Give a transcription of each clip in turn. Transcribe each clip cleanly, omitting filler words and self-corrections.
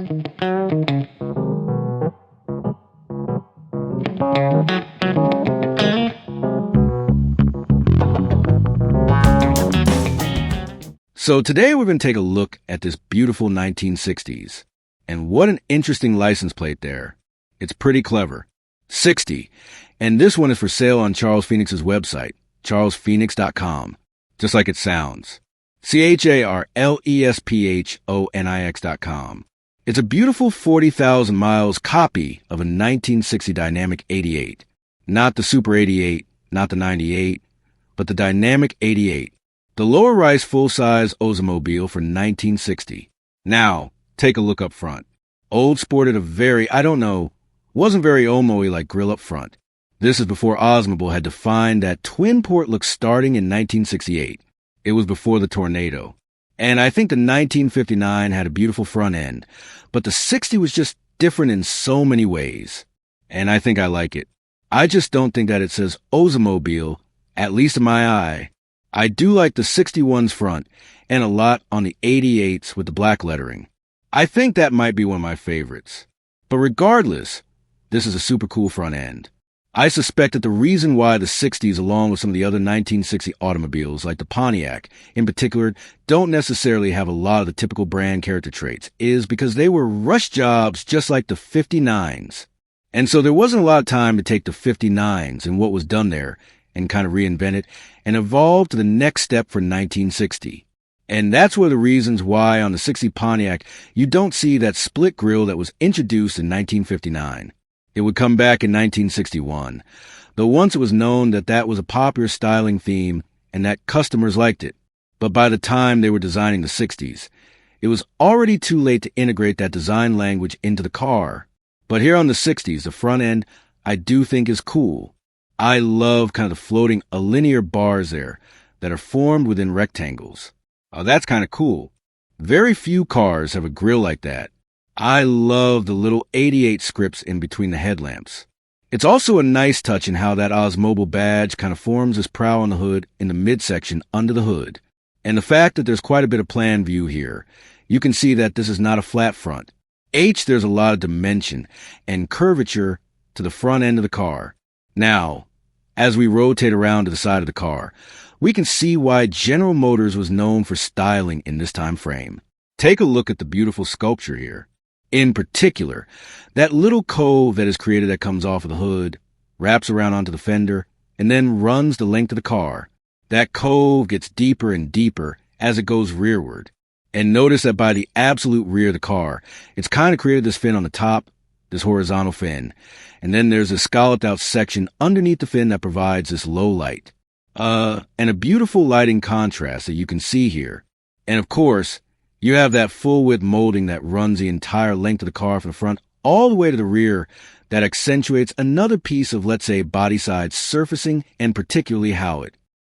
So today we're going to take a look at this beautiful 1960s. And what an interesting license plate there. It's pretty clever. 60. And this one is for sale on Charles Phoenix's website, charlesphoenix.com. Just like it sounds. CharlesPhoenix.com. It's a beautiful 40,000 miles copy of a 1960 Dynamic 88. Not the Super 88, not the 98, but the Dynamic 88. The lower-rise full-size Oldsmobile for 1960. Now, take a look up front. Old sported a wasn't very Oldsmobile-y like grill up front. This is before Oldsmobile had defined that twin-port look starting in 1968. It was before the tornado. And I think the 1959 had a beautiful front end, but the 60 was just different in so many ways. And I think I like it. I just don't think that it says Oldsmobile, at least in my eye. I do like the 61's front and a lot on the 88s with the black lettering. I think that might be one of my favorites. But regardless, this is a super cool front end. I suspect that the reason why the 60s, along with some of the other 1960 automobiles, like the Pontiac in particular, don't necessarily have a lot of the typical brand character traits is because they were rush jobs just like the 59s. And so there wasn't a lot of time to take the 59s and what was done there and kind of reinvent it and evolve to the next step for 1960. And that's one of the reasons why on the 60 Pontiac, you don't see that split grille that was introduced in 1959. It would come back in 1961, though once it was known that that was a popular styling theme and that customers liked it. But by the time they were designing the 60s, it was already too late to integrate that design language into the car. But here on the 60s, the front end, I do think is cool. I love kind of the floating linear bars there that are formed within rectangles. Oh, that's kind of cool. Very few cars have a grille like that. I love the little 88 scripts in between the headlamps. It's also a nice touch in how that Oldsmobile badge kind of forms its prow on the hood in the midsection under the hood. And the fact that there's quite a bit of plan view here, you can see that this is not a flat front. There's a lot of dimension and curvature to the front end of the car. Now, as we rotate around to the side of the car, we can see why General Motors was known for styling in this time frame. Take a look at the beautiful sculpture here. In particular, that little cove that is created that comes off of the hood, wraps around onto the fender, and then runs the length of the car. That cove gets deeper and deeper as it goes rearward. And notice that by the absolute rear of the car, it's kind of created this fin on the top, this horizontal fin. And then there's a scalloped out section underneath the fin that provides this low light. And a beautiful lighting contrast that you can see here. And of course, you have that full width molding that runs the entire length of the car from the front all the way to the rear that accentuates another piece of, let's say, body side surfacing and particularly howl.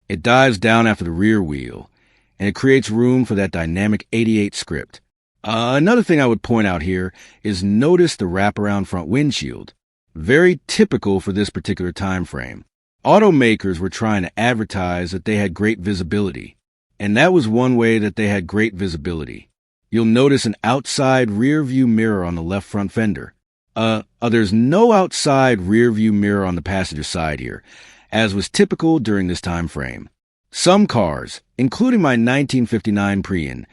It dives down after the rear wheel and it creates room for that Dynamic 88 script. Another thing I would point out here is notice the wraparound front windshield. Very typical for this particular time frame. Automakers were trying to advertise that they had great visibility. And that was one way that they had great visibility. You'll notice an outside rear view mirror on the left front fender. There's no outside rear view mirror on the passenger side here, as was typical during this time frame. Some cars, including my 1959 Prius,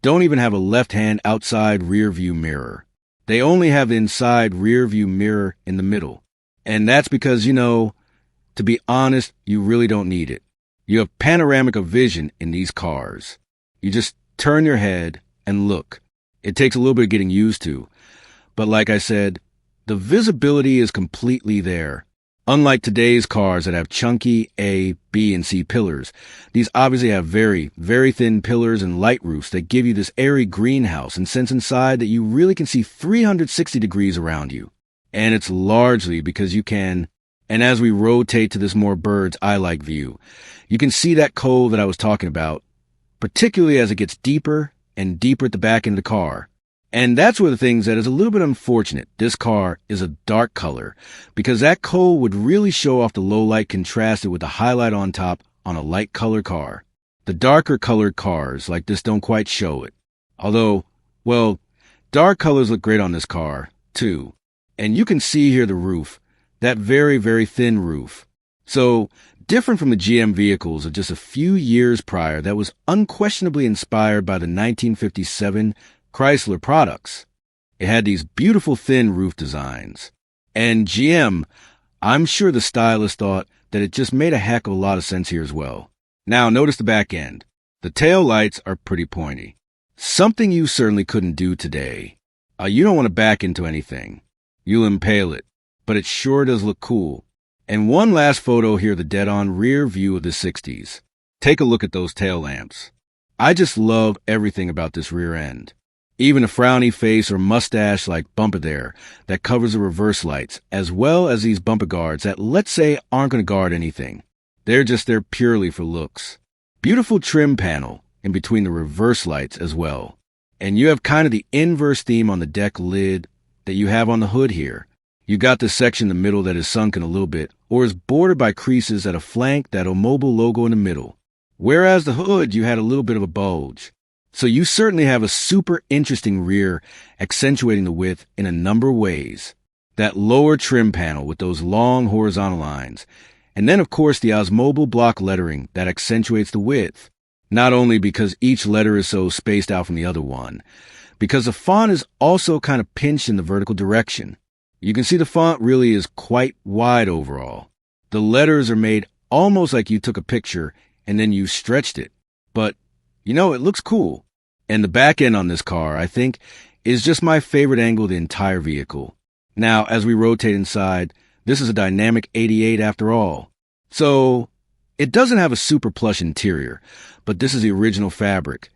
don't even have a left-hand outside rear view mirror. They only have the inside rear view mirror in the middle. And that's because, to be honest, you really don't need it. You have panoramic vision in these cars. You just turn your head and look. It takes a little bit of getting used to. But like I said, the visibility is completely there. Unlike today's cars that have chunky A, B, and C pillars, these obviously have very, very thin pillars and light roofs that give you this airy greenhouse and sense inside that you really can see 360 degrees around you. And it's largely because you can. And as we rotate to this more bird's eye-like view, you can see that cove that I was talking about, particularly as it gets deeper and deeper at the back end of the car. And that's one of the things that is a little bit unfortunate. This car is a dark color because that cove would really show off the low light contrasted with the highlight on top on a light color car. The darker colored cars like this don't quite show it. Although, well, Dark colors look great on this car, too. And you can see here the roof, that very, very thin roof. So, different from the GM vehicles of just a few years prior that was unquestionably inspired by the 1957 Chrysler products. It had these beautiful thin roof designs. And GM, I'm sure the stylist thought that it just made a heck of a lot of sense here as well. Now, notice the back end. The tail lights are pretty pointy. Something you certainly couldn't do today. You don't want to back into anything. You'll impale it, but it sure does look cool. And one last photo here, the dead-on rear view of the 60s. Take a look at those tail lamps. I just love everything about this rear end. Even a frowny face or mustache-like bumper there that covers the reverse lights, as well as these bumper guards that, let's say, aren't going to guard anything. They're just there purely for looks. Beautiful trim panel in between the reverse lights as well. And you have kind of the inverse theme on the deck lid that you have on the hood here. You got this section in the middle that is sunken a little bit, or is bordered by creases at a flank, that Oldsmobile logo in the middle. Whereas the hood, you had a little bit of a bulge. So you certainly have a super interesting rear, accentuating the width in a number of ways. That lower trim panel with those long horizontal lines. And then, of course, the Oldsmobile block lettering that accentuates the width. Not only because each letter is so spaced out from the other one, because the font is also kind of pinched in the vertical direction. You can see the font really is quite wide overall. The letters are made almost like you took a picture and then you stretched it. But, it looks cool. And the back end on this car, I think, is just my favorite angle of the entire vehicle. Now, as we rotate inside, this is a Dynamic 88 after all. So, it doesn't have a super plush interior, but this is the original fabric,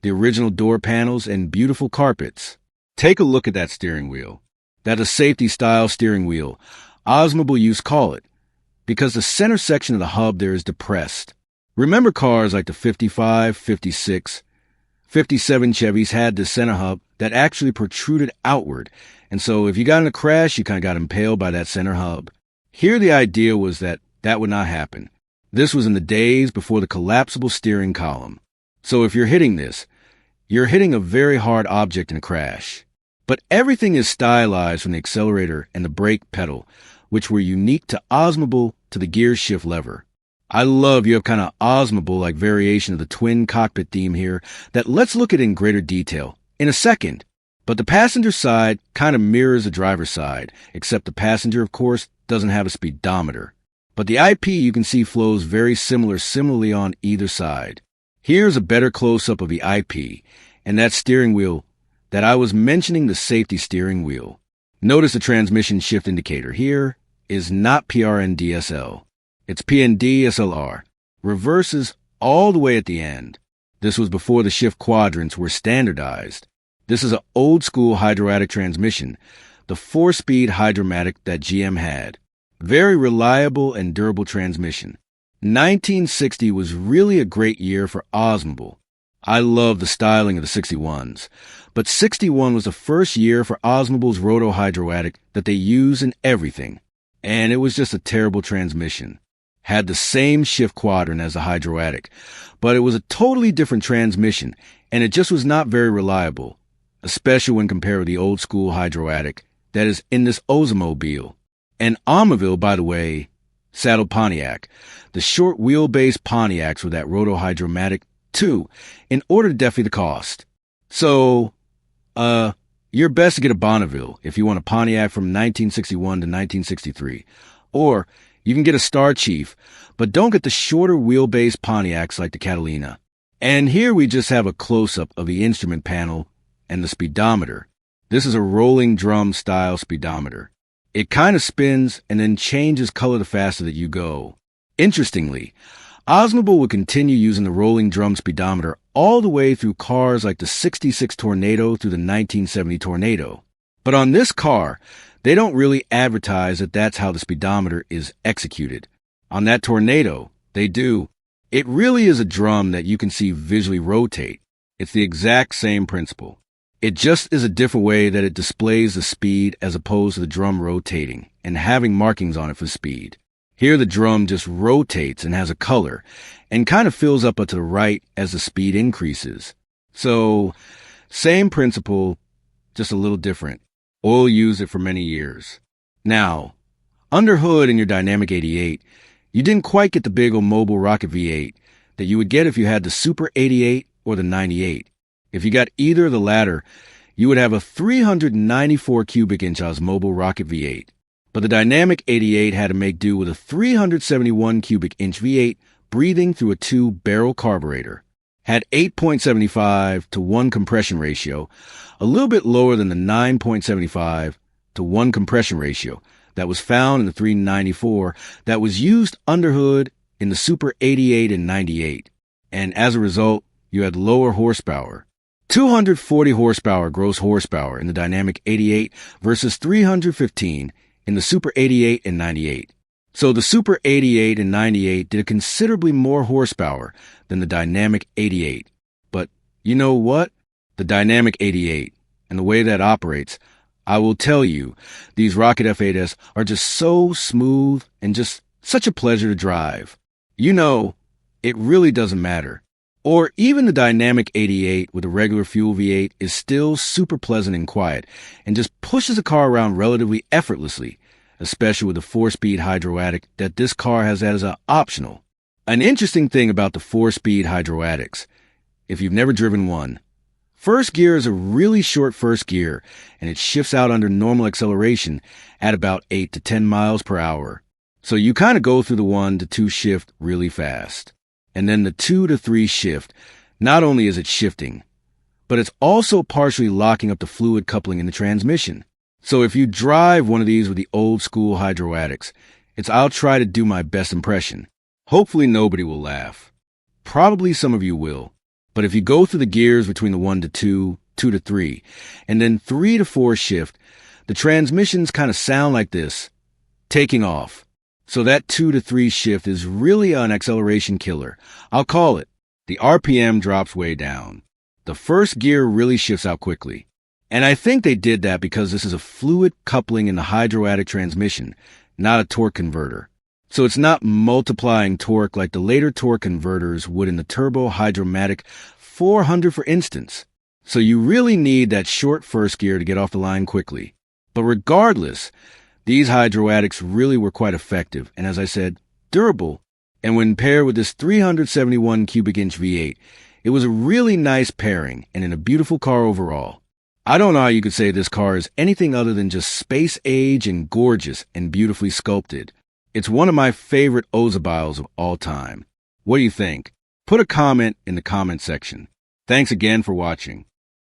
the original door panels, and beautiful carpets. Take a look at that steering wheel. That's a safety-style steering wheel. Oldsmobile used to call it, because the center section of the hub there is depressed. Remember cars like the 55, 56, 57 Chevys had this center hub that actually protruded outward, and so if you got in a crash, you kind of got impaled by that center hub. Here the idea was that would not happen. This was in the days before the collapsible steering column. So if you're hitting this, you're hitting a very hard object in a crash. But everything is stylized from the accelerator and the brake pedal, which were unique to Oldsmobile, to the gear shift lever. I love you have kind of Oldsmobile-like variation of the twin cockpit theme here that let's look at in greater detail in a second. But the passenger side kind of mirrors the driver's side, except the passenger, of course, doesn't have a speedometer. But the IP you can see flows very similarly on either side. Here's a better close-up of the IP, and that steering wheel that I was mentioning, the safety steering wheel. Notice the transmission shift indicator here is not PRNDSL. It's PND-SLR. Reverses all the way at the end. This was before the shift quadrants were standardized. This is an old-school Hydramatic transmission, the 4-speed Hydramatic that GM had. Very reliable and durable transmission. 1960 was really a great year for Oldsmobile. I love the styling of the 61s, but 61 was the first year for Oldsmobile's Roto Hydramatic that they use in everything, and it was just a terrible transmission. Had the same shift quadrant as the Hydramatic, but it was a totally different transmission, and it just was not very reliable, especially when compared with the old school Hydramatic that is in this Oldsmobile. And Oldsmobile, by the way, saddled Pontiac, the short wheelbase Pontiacs with that Roto Hydramatic too, in order to defray the cost. So, you're best to get a Bonneville if you want a Pontiac from 1961 to 1963. Or you can get a Star Chief, but don't get the shorter wheelbase Pontiacs like the Catalina. And here we just have a close-up of the instrument panel and the speedometer. This is a rolling drum style speedometer. It kind of spins and then changes color the faster that you go. Interestingly, Oldsmobile would continue using the rolling drum speedometer all the way through cars like the 66 Tornado through the 1970 Tornado. But on this car, they don't really advertise that that's how the speedometer is executed. On that Tornado, they do. It really is a drum that you can see visually rotate. It's the exact same principle. It just is a different way that it displays the speed as opposed to the drum rotating and having markings on it for speed. Here the drum just rotates and has a color and kind of fills up to the right as the speed increases. So, same principle, just a little different. Oil used it for many years. Now, under hood in your Dynamic 88, you didn't quite get the big Oldsmobile rocket V8 that you would get if you had the Super 88 or the 98. If you got either of the latter, you would have a 394 cubic inch Oldsmobile rocket V8. But the Dynamic 88 had to make do with a 371 cubic inch V8 breathing through a 2-barrel carburetor. Had 8.75 to 1 compression ratio, a little bit lower than the 9.75 to 1 compression ratio that was found in the 394 that was used under hood in the Super 88 and 98. And as a result, you had lower horsepower. 240 horsepower gross horsepower in the Dynamic 88 versus 315 in the Super 88 and 98. So the Super 88 and 98 did considerably more horsepower than the Dynamic 88. But you know what? The Dynamic 88 and the way that operates, I will tell you, these Rocket F8s are just so smooth and just such a pleasure to drive. You know, it really doesn't matter. Or even the Dynamic 88 with a regular fuel V8 is still super pleasant and quiet and just pushes the car around relatively effortlessly, especially with the 4-speed Hydramatic that this car has as an optional. An interesting thing about the 4-speed Hydramatics, if you've never driven one, first gear is a really short first gear and it shifts out under normal acceleration at about 8 to 10 miles per hour. So you kind of go through the 1 to 2 shift really fast. And then the 2 to 3 shift, not only is it shifting, but it's also partially locking up the fluid coupling in the transmission. So if you drive one of these with the old school Hydramatics, I'll try to do my best impression. Hopefully nobody will laugh. Probably some of you will. But if you go through the gears between the 1 to 2, 2 to 3, and then 3 to 4 shift, the transmissions kind of sound like this, taking off. So that 2 to 3 shift is really an acceleration killer. I'll call it. The RPM drops way down. The first gear really shifts out quickly. And I think they did that because this is a fluid coupling in the Hydramatic transmission, not a torque converter. So it's not multiplying torque like the later torque converters would in the turbo Hydramatic 400, for instance. So you really need that short first gear to get off the line quickly. But regardless, these Hydramatics really were quite effective and, as I said, durable. And when paired with this 371 cubic inch V8, it was a really nice pairing and in a beautiful car overall. I don't know how you could say this car is anything other than just space age and gorgeous and beautifully sculpted. It's one of my favorite Oldsmobiles of all time. What do you think? Put a comment in the comment section. Thanks again for watching.